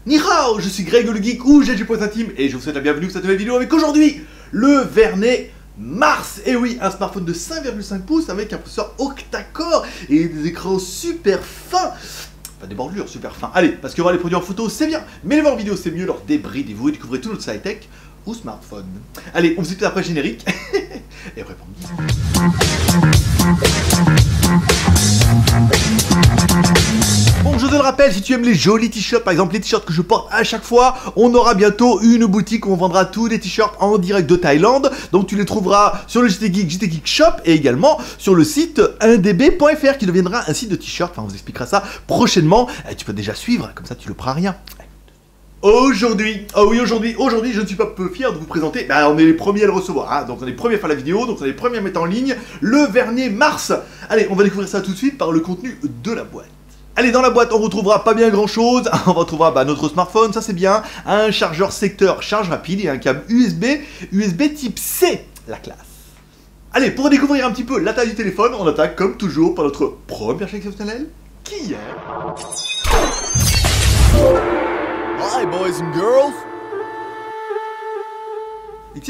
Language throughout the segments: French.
Ni hao, je suis Greg le Geek ou GG.intime et je vous souhaite la bienvenue sur cette nouvelle vidéo avec aujourd'hui le Vernet Mars. Et oui, un smartphone de 5,5 pouces avec un processeur octa-core et des écrans super fins. Enfin, des bordures super fins. Allez, parce que voir les produits en photo c'est bien, mais les voir en vidéo c'est mieux, alors débridez-vous et découvrez tout notre high-tech ou smartphone. Allez, on se dit après le générique et après pour Bon, je te le rappelle, si tu aimes les jolis t-shirts, par exemple les t-shirts que je porte à chaque fois, on aura bientôt une boutique où on vendra tous les t-shirts en direct de Thaïlande. Donc tu les trouveras sur le JT Geek Shop et également sur le site 1db.fr qui deviendra un site de t-shirts. Enfin, on vous expliquera ça prochainement. Et tu peux déjà suivre, comme ça tu le prends à rien. Aujourd'hui, je ne suis pas peu fier de vous présenter, on est les premiers à le recevoir, hein, donc on est les premiers à faire la vidéo, donc on est les premiers à mettre en ligne le Vernet Mars. Allez, on va découvrir ça tout de suite par le contenu de la boîte. Allez, dans la boîte, on retrouvera pas bien grand chose, on retrouvera notre smartphone, ça c'est bien, un chargeur secteur charge rapide et un câble USB type C, la classe. Allez, pour découvrir un petit peu la taille du téléphone, on attaque comme toujours par notre première chaîne exceptionnelle, qui est... Hi boys and girls. Il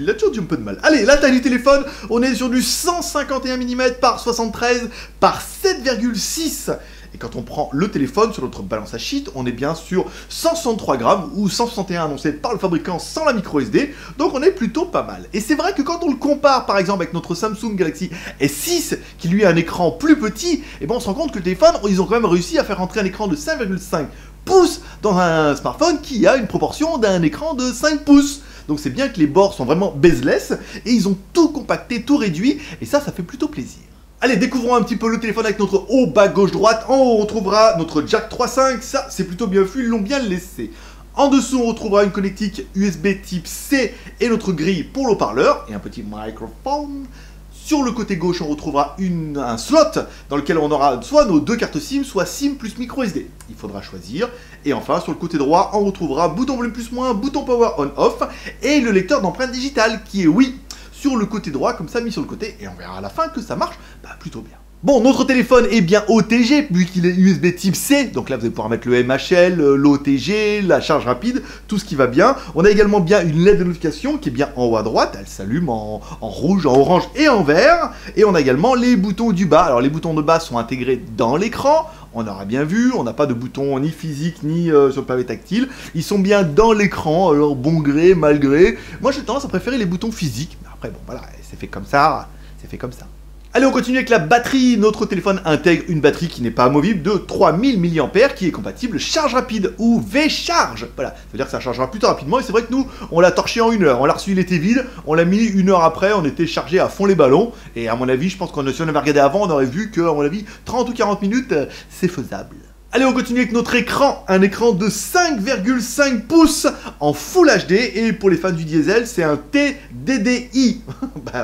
a toujours dit un peu de mal. Allez, la taille du téléphone, on est sur du 151 mm par 73 par 7,6. Et quand on prend le téléphone sur notre balance à sheet, on est bien sur 163 grammes ou 161 annoncé par le fabricant sans la micro SD. Donc on est plutôt pas mal. Et c'est vrai que quand on le compare par exemple avec notre Samsung Galaxy S6 qui lui a un écran plus petit, et on se rend compte que le téléphone, ils ont quand même réussi à faire entrer un écran de 5,5 pouces dans un smartphone qui a une proportion d'un écran de 5 pouces. Donc c'est bien que les bords sont vraiment bezel-less et ils ont tout compacté, tout réduit et ça fait plutôt plaisir. Allez, découvrons un petit peu le téléphone avec notre haut, bas, gauche, droite. En haut, on retrouvera notre jack 3.5, ça c'est plutôt bien fait, ils l'ont bien laissé. En dessous, on retrouvera une connectique USB type C et notre grille pour l'haut-parleur et un petit microphone. Sur le côté gauche, on retrouvera un slot dans lequel on aura soit nos deux cartes SIM, soit SIM plus micro SD. Il faudra choisir. Et enfin, sur le côté droit, on retrouvera bouton volume plus moins, bouton power on-off et le lecteur d'empreintes digitales qui est oui sur le côté droit, comme ça mis sur le côté. Et on verra à la fin que ça marche plutôt bien. Bon, notre téléphone est bien OTG, vu qu'il est USB type C, donc là vous allez pouvoir mettre le MHL, l'OTG, la charge rapide, tout ce qui va bien. On a également bien une LED de notification qui est bien en haut à droite, elle s'allume en rouge, en orange et en vert. Et on a également les boutons du bas, alors les boutons de bas sont intégrés dans l'écran, on aura bien vu, on n'a pas de boutons ni physique ni sur le pavé tactile, ils sont bien dans l'écran, alors bon gré, mal gré. Moi j'ai tendance à préférer les boutons physiques, mais après bon voilà, c'est fait comme ça, c'est fait comme ça. Allez, on continue avec la batterie. Notre téléphone intègre une batterie qui n'est pas amovible de 3000 mAh qui est compatible charge rapide ou V-Charge. Voilà, ça veut dire que ça chargera plutôt rapidement et c'est vrai que nous, on l'a torché en 1 heure. On l'a reçu, il était vide, on l'a mis 1 heure après, on était chargé à fond les ballons. Et à mon avis, je pense que si on avait regardé avant, on aurait vu que, à mon avis, 30 ou 40 minutes, c'est faisable. Allez, on continue avec notre écran, un écran de 5,5 pouces en Full HD, et pour les fans du diesel, c'est un TDDI.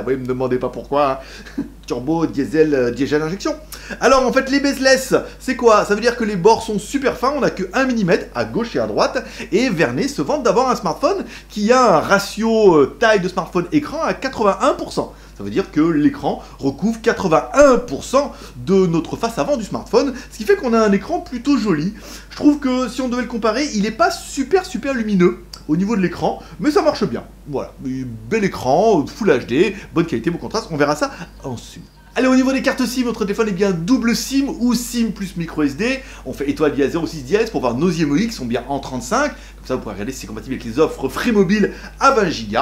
Oui, me demandez pas pourquoi, hein. Turbo, diesel injection. Alors en fait les bezel-less, c'est quoi? Ça veut dire que les bords sont super fins, on n'a que 1 mm à gauche et à droite, et Vernet se vante d'avoir un smartphone qui a un ratio taille de smartphone écran à 81%. Ça veut dire que l'écran recouvre 81% de notre face avant du smartphone, ce qui fait qu'on a un écran plutôt joli. Je trouve que si on devait le comparer, il n'est pas super lumineux au niveau de l'écran, mais ça marche bien. Voilà, bel écran, Full HD, bonne qualité, bon contraste, on verra ça ensuite. Allez, au niveau des cartes SIM, notre téléphone est bien double SIM ou SIM plus micro SD. On fait étoile dièse 06 dièse pour voir nos IMEI qui sont bien en 35. Comme ça, vous pourrez regarder si c'est compatible avec les offres Free Mobile à 20 Go.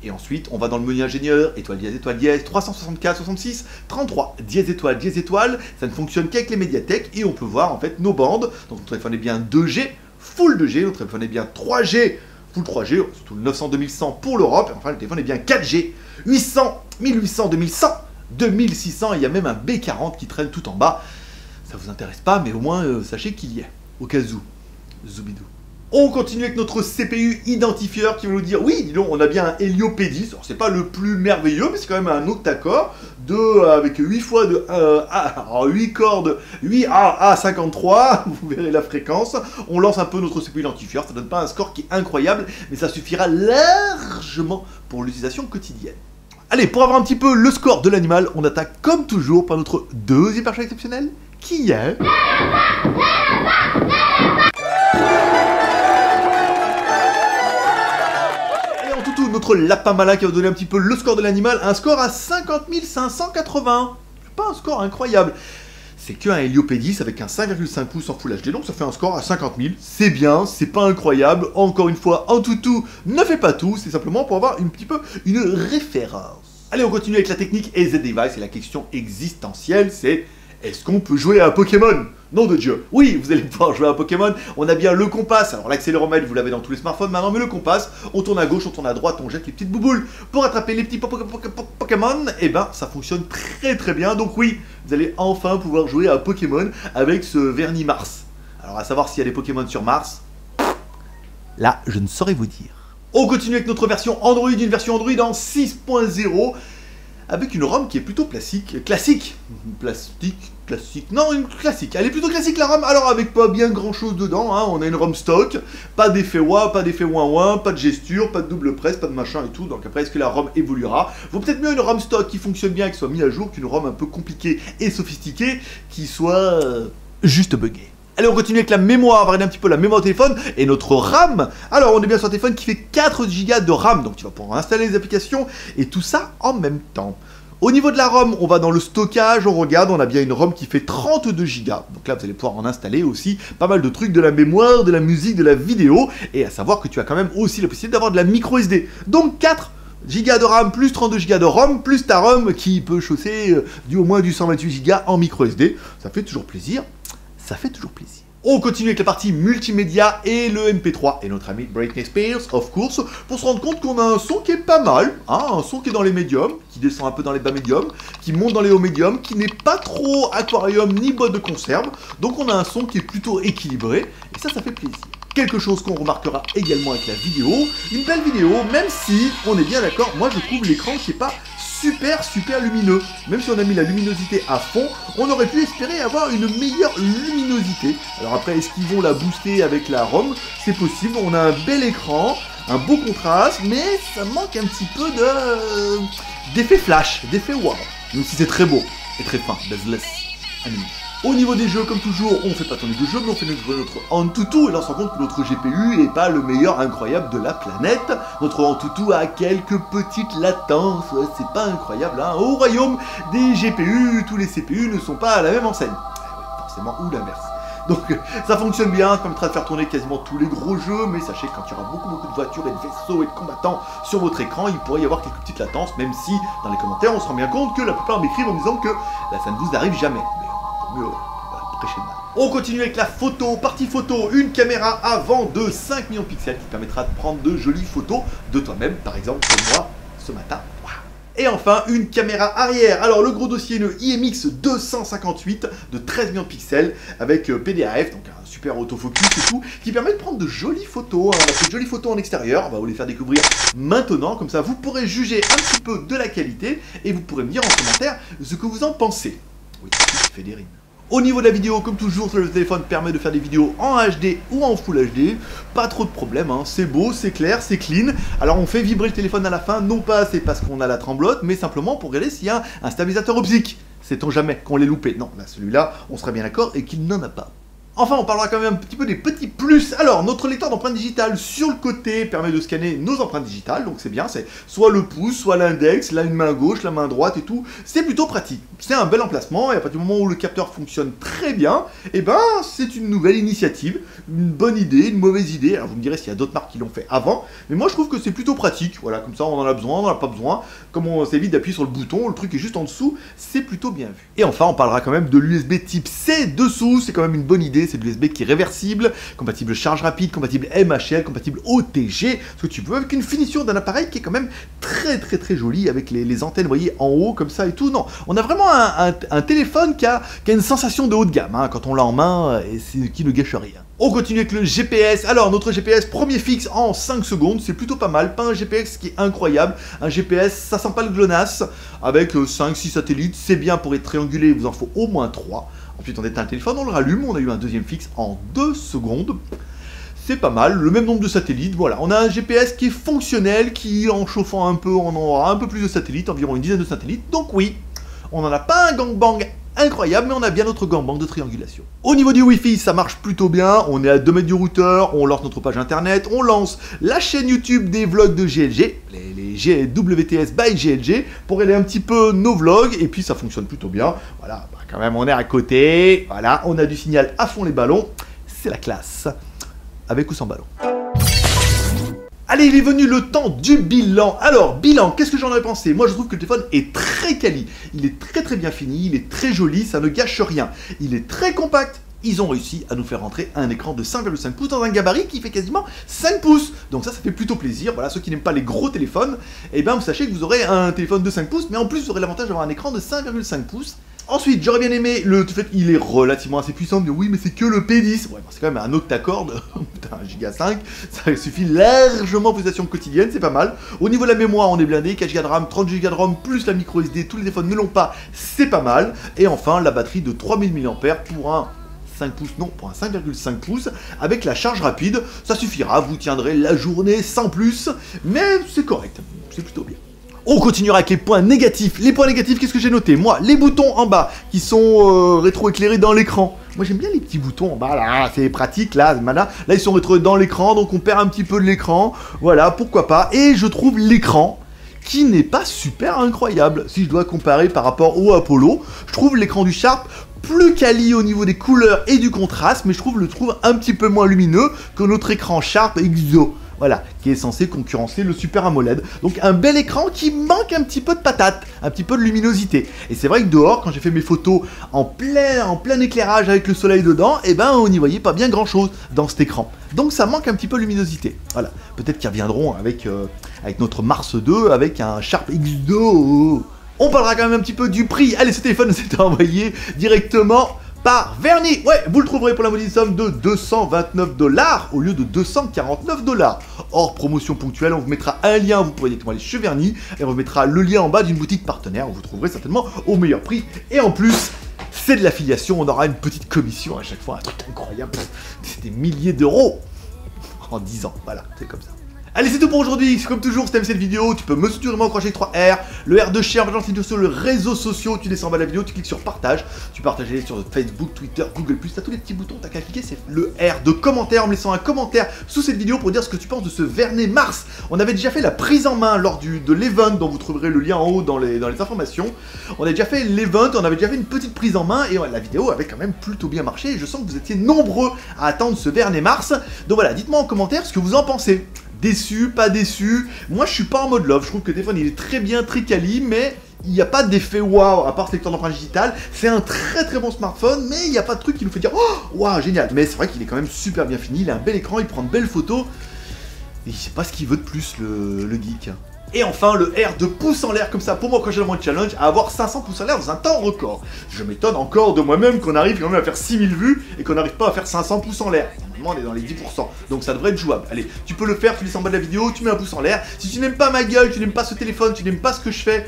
Et ensuite, on va dans le menu ingénieur, étoile dièse, 364, 66, 33, dièse étoile. Ça ne fonctionne qu'avec les médiathèques et on peut voir en fait nos bandes. Donc notre téléphone est bien 2G, Full 2G, notre téléphone est bien 3G, Full 3G, surtout le 900, 2100 pour l'Europe. Et enfin, le téléphone est bien 4G, 800, 1800, 2100, 2600. Et il y a même un B40 qui traîne tout en bas. Ça vous intéresse pas, mais au moins sachez qu'il y est, au cas où. Zoubidou. On continue avec notre CPU identifieur qui va nous dire, oui, dis donc, on a bien un Helio P10, alors c'est pas le plus merveilleux, mais c'est quand même un octa-core avec 8 fois de 8 cordes, 8 A 53, vous verrez la fréquence. On lance un peu notre CPU identifieur, ça donne pas un score qui est incroyable, mais ça suffira largement pour l'utilisation quotidienne. Allez, pour avoir un petit peu le score de l'animal, on attaque comme toujours par notre deuxième perche exceptionnel, qui est... notre lapin malin qui va donner un petit peu le score de l'animal, un score à 50 580. C'est pas un score incroyable. C'est qu'un Heliopédis avec un 5,5 pouces en Full HD, donc ça fait un score à 50 000. C'est bien, c'est pas incroyable. Encore une fois, Antutu ne fait pas tout, c'est simplement pour avoir un petit peu une référence. Allez, on continue avec la technique et Z-Device, et la question existentielle, c'est est-ce qu'on peut jouer à un Pokémon? Nom de Dieu. Oui, vous allez pouvoir jouer à un Pokémon. On a bien le compas. Alors l'accéléromètre, vous l'avez dans tous les smartphones maintenant, mais le compas, on tourne à gauche, on tourne à droite, on jette les petites bouboules pour attraper les petits Pokémon. Et ben, ça fonctionne très très bien. Donc oui, vous allez enfin pouvoir jouer à un Pokémon avec ce vernis Mars. Alors à savoir s'il y a des Pokémon sur Mars, là, je ne saurais vous dire. On continue avec notre version Android, une version Android en 6.0. Avec une ROM qui est plutôt classique. Non, une classique. Elle est plutôt classique la ROM, alors avec pas bien grand chose dedans, hein. On a une ROM stock, pas d'effet wah, pas d'effet ouin, pas de gesture, pas de double presse, pas de machin et tout. Donc après, est-ce que la ROM évoluera? Vaut peut-être mieux une ROM stock qui fonctionne bien et qui soit mise à jour qu'une ROM un peu compliquée et sophistiquée qui soit juste buggée. Allez, on continue avec la mémoire, on va regarder un petit peu la mémoire au téléphone et notre RAM. Alors, on est bien sur un téléphone qui fait 4 Go de RAM, donc tu vas pouvoir installer les applications et tout ça en même temps. Au niveau de la ROM, on va dans le stockage, on regarde, on a bien une ROM qui fait 32 Go. Donc là, vous allez pouvoir en installer aussi pas mal de trucs, de la mémoire, de la musique, de la vidéo. Et à savoir que tu as quand même aussi la possibilité d'avoir de la micro SD. Donc 4 Go de RAM plus 32 Go de ROM plus ta ROM qui peut chausser au moins du 128 Go en micro SD. Ça fait toujours plaisir. Ça fait toujours plaisir. On continue avec la partie multimédia et le MP3 et notre ami Britney Spears, of course, pour se rendre compte qu'on a un son qui est pas mal, hein, un son qui est dans les médiums, qui descend un peu dans les bas médiums, qui monte dans les hauts médiums, qui n'est pas trop aquarium ni boîte de conserve, donc on a un son qui est plutôt équilibré, et ça fait plaisir. Quelque chose qu'on remarquera également avec la vidéo, une belle vidéo, même si, on est bien d'accord, moi je trouve l'écran qui est pas super lumineux. Même si on a mis la luminosité à fond, on aurait pu espérer avoir une meilleure luminosité. Alors après, est-ce qu'ils vont la booster avec la ROM? C'est possible, on a un bel écran, un beau contraste, mais ça manque un petit peu d'effet flash, d'effet wow. Même si c'est très beau et très fin, bezeless, anime. Au niveau des jeux, comme toujours, on fait pas tourner de jeux, mais on fait notre Antutu, et là on se rend compte que notre GPU n'est pas le meilleur incroyable de la planète. Notre Antutu a quelques petites latences, ouais, c'est pas incroyable, hein. Au royaume des GPU, tous les CPU ne sont pas à la même enseigne. Oui, forcément, ou l'inverse. Donc ça fonctionne bien, ça permettra de faire tourner quasiment tous les gros jeux, mais sachez que quand il y aura beaucoup de voitures et de vaisseaux et de combattants sur votre écran, il pourrait y avoir quelques petites latences, même si dans les commentaires on se rend bien compte que la plupart m'écrivent en disant que bah, ça ne vous arrive jamais. Mieux, prêcher le mal. On continue avec la photo, partie photo, une caméra avant de 5 millions de pixels qui permettra de prendre de jolies photos de toi-même, par exemple comme moi ce matin. Et enfin, une caméra arrière. Alors le gros dossier, une IMX 258 de 13 millions de pixels avec PDAF, donc un super autofocus et tout, qui permet de prendre de jolies photos. On a fait de jolies photos en extérieur, on va vous les faire découvrir maintenant, comme ça vous pourrez juger un petit peu de la qualité et vous pourrez me dire en commentaire ce que vous en pensez. Oui, je fais des rimes. Au niveau de la vidéo, comme toujours, le téléphone permet de faire des vidéos en HD ou en Full HD. Pas trop de problème, hein. C'est beau, c'est clair, c'est clean. Alors on fait vibrer le téléphone à la fin, non pas c'est parce qu'on a la tremblote, mais simplement pour regarder s'il y a un stabilisateur optique. Sait-on jamais qu'on l'ait loupé? Non, là celui-là, on serait bien d'accord et qu'il n'en a pas. Enfin, on parlera quand même un petit peu des petits plus. Alors, notre lecteur d'empreintes digitales sur le côté permet de scanner nos empreintes digitales, donc c'est bien, c'est soit le pouce, soit l'index, là une main gauche, la main droite et tout. C'est plutôt pratique. C'est un bel emplacement, et à partir du moment où le capteur fonctionne très bien, et ben, c'est une nouvelle initiative, une bonne idée, une mauvaise idée. Alors, vous me direz s'il y a d'autres marques qui l'ont fait avant, mais moi je trouve que c'est plutôt pratique. Voilà, comme ça, on en a besoin, on n'en a pas besoin. Comme on s'évite d'appuyer sur le bouton, le truc est juste en dessous, c'est plutôt bien vu. Et enfin, on parlera quand même de l'USB type C dessous, c'est quand même une bonne idée. C'est de l'USB qui est réversible, compatible charge rapide, compatible MHL, compatible OTG, ce que tu peux avec une finition d'un appareil qui est quand même très jolie avec les antennes, vous voyez, en haut comme ça et tout. Non, on a vraiment un téléphone qui a une sensation de haut de gamme, hein, quand on l'a en main, et qui ne gâche rien. On continue avec le GPS. Alors, notre GPS premier fixe en 5 secondes, c'est plutôt pas mal. Pas un GPS qui est incroyable. Un GPS, ça sent pas le GLONASS. Avec 5-6 satellites, c'est bien pour être triangulé, il vous en faut au moins 3. Ensuite, on éteint le téléphone, on le rallume. On a eu un deuxième fixe en 2 secondes. C'est pas mal, le même nombre de satellites, voilà. On a un GPS qui est fonctionnel, qui, en chauffant un peu, on en aura un peu plus de satellites, environ une dizaine de satellites. Donc oui, on n'en a pas un gangbang incroyable, mais on a bien notre gangbang de triangulation. Au niveau du Wi-Fi, ça marche plutôt bien, on est à 2 mètres du routeur, on lance notre page internet, on lance la chaîne YouTube des vlogs de GLG, les WTS by GLG, pour aider un petit peu nos vlogs, et puis ça fonctionne plutôt bien. Voilà, bah quand même on est à côté, voilà, on a du signal à fond les ballons, c'est la classe, avec ou sans ballon. Allez, il est venu le temps du bilan. Alors, bilan, qu'est-ce que j'en ai pensé? Moi, je trouve que le téléphone est très quali. Il est très bien fini, il est très joli, ça ne gâche rien. Il est très compact. Ils ont réussi à nous faire rentrer un écran de 5,5 pouces dans un gabarit qui fait quasiment 5 pouces. Donc ça fait plutôt plaisir. Voilà, ceux qui n'aiment pas les gros téléphones, eh bien, vous sachez que vous aurez un téléphone de 5 pouces, mais en plus, vous aurez l'avantage d'avoir un écran de 5,5 pouces. Ensuite, j'aurais bien aimé le fait qu'il est relativement assez puissant, mais oui, mais c'est que le P10. Ouais, c'est quand même un octa-core de 1,5 Go, ça suffit largement pour les stations quotidiennes, c'est pas mal. Au niveau de la mémoire, on est blindé, 4 Go de RAM, 30 Go de ROM, plus la micro SD, tous les téléphones ne l'ont pas, c'est pas mal. Et enfin, la batterie de 3000 mAh pour un 5 pouces, non, pour un 5,5 pouces, avec la charge rapide, ça suffira, vous tiendrez la journée sans plus, mais c'est correct, c'est plutôt bien. On continuera avec les points négatifs. Les points négatifs, qu'est-ce que j'ai noté? Moi, les boutons en bas qui sont rétro-éclairés dans l'écran. Moi, j'aime bien les petits boutons en bas, là, c'est pratique, là, là, ils sont rétro dans l'écran, donc on perd un petit peu de l'écran. Voilà, pourquoi pas. Et je trouve l'écran qui n'est pas super incroyable. Si je dois comparer par rapport au Apollo, je trouve l'écran du Sharp plus quali au niveau des couleurs et du contraste, mais je trouve un petit peu moins lumineux que notre écran Sharp XO. Voilà, qui est censé concurrencer le Super AMOLED. Donc un bel écran qui manque un petit peu de patate, un petit peu de luminosité. Et c'est vrai que dehors, quand j'ai fait mes photos en plein éclairage avec le soleil dedans, eh ben on n'y voyait pas bien grand chose dans cet écran. Donc ça manque un petit peu de luminosité. Voilà, peut-être qu'ils reviendront avec notre Mars 2, avec un Sharp XO. On parlera quand même un petit peu du prix. Allez, ce téléphone s'est envoyé directement par Verny. Ouais, vous le trouverez pour la modique somme de 229 $ au lieu de 249 $. Hors promotion ponctuelle, on vous mettra un lien, vous pourrez directement aller chez Verny, et on vous mettra le lien en bas d'une boutique partenaire où vous trouverez certainement au meilleur prix. Et en plus, c'est de l'affiliation, on aura une petite commission à chaque fois, un truc incroyable. C'est des milliers d'euros en 10 ans, voilà, c'est comme ça. Allez, c'est tout pour aujourd'hui. Comme toujours, si t'aimes cette vidéo, tu peux me soutenir en accrocher 3 R, le R de share, maintenant c'est sur les réseaux sociaux, tu descends en bas de la vidéo, tu cliques sur partage, tu partages sur Facebook, Twitter, Google+, t'as tous les petits boutons, t'as qu'à cliquer, c'est le R de commentaire, en me laissant un commentaire sous cette vidéo pour dire ce que tu penses de ce Vernet Mars. On avait déjà fait la prise en main lors de l'event, dont vous trouverez le lien en haut dans les informations. On a déjà fait l'event, on avait déjà fait une petite prise en main, et la vidéo avait quand même plutôt bien marché, et je sens que vous étiez nombreux à attendre ce Vernet Mars. Donc voilà, dites-moi en commentaire ce que vous en pensez. Déçu, pas déçu. Moi, je suis pas en mode love. Je trouve que le téléphone, il est très bien, très quali, mais il n'y a pas d'effet waouh, à part ce lecteur d'empreinte digitale. C'est un très bon smartphone, mais il n'y a pas de truc qui nous fait dire oh, waouh, génial. Mais c'est vrai qu'il est quand même super bien fini. Il a un bel écran, il prend de belles photos. Et je sais pas ce qu'il veut de plus, le geek. Et enfin, le R de pouce en l'air comme ça, pour moi, quand j'ai mon challenge, à avoir 500 pouces en l'air dans un temps record. Je m'étonne encore de moi-même qu'on arrive quand même à faire 6000 vues et qu'on n'arrive pas à faire 500 pouces en l'air. Normalement, on est dans les 10%, donc ça devrait être jouable. Allez, tu peux le faire, tu laisses en bas de la vidéo, tu mets un pouce en l'air. Si tu n'aimes pas ma gueule, tu n'aimes pas ce téléphone, tu n'aimes pas ce que je fais,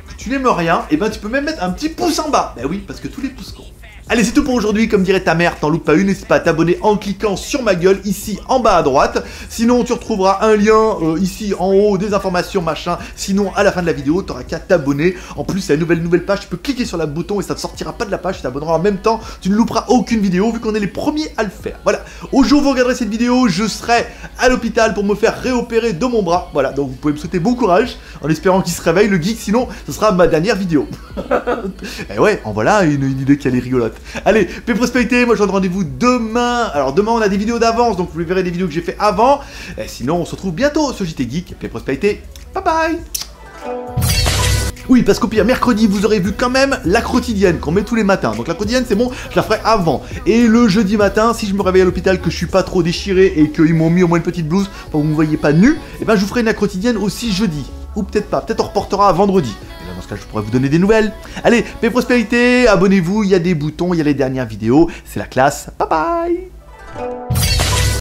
que tu n'aimes rien, et ben tu peux même mettre un petit pouce en bas. Ben oui, parce que tous les pouces comptent. Allez, c'est tout pour aujourd'hui. Comme dirait ta mère, t'en loupes pas une. N'hésite pas à t'abonner en cliquant sur ma gueule, ici en bas à droite. Sinon, tu retrouveras un lien ici en haut, des informations, machin. Sinon, à la fin de la vidéo, t'auras qu'à t'abonner. En plus, c'est une nouvelle page. Tu peux cliquer sur le bouton et ça ne sortira pas de la page. Tu t'abonneras en même temps. Tu ne louperas aucune vidéo vu qu'on est les premiers à le faire. Voilà. Au jour où vous regarderez cette vidéo, je serai à l'hôpital pour me faire réopérer de mon bras. Voilà. Donc, vous pouvez me souhaiter bon courage en espérant qu'il se réveille, le geek. Sinon, ce sera ma dernière vidéo. Et ouais, en voilà une idée qui allait rigolote. Allez, paix prospérité, moi je vous donne rendez-vous demain. Alors demain on a des vidéos d'avance, donc vous verrez des vidéos que j'ai fait avant. Et sinon on se retrouve bientôt sur JT Geek. Paix prospérité, bye bye. Oui, parce qu'au pire, mercredi, vous aurez vu quand même la quotidienne qu'on met tous les matins. Donc la quotidienne, c'est bon, je la ferai avant. Et le jeudi matin, si je me réveille à l'hôpital, que je suis pas trop déchiré et qu'ils m'ont mis au moins une petite blouse pour que vous me voyez pas nu, et ben je vous ferai une quotidienne aussi jeudi. Ou peut-être pas, peut-être on reportera à vendredi. Et là, dans ce cas, je pourrais vous donner des nouvelles. Allez, paix prospérité, abonnez-vous, il y a des boutons, il y a les dernières vidéos. C'est la classe. Bye bye.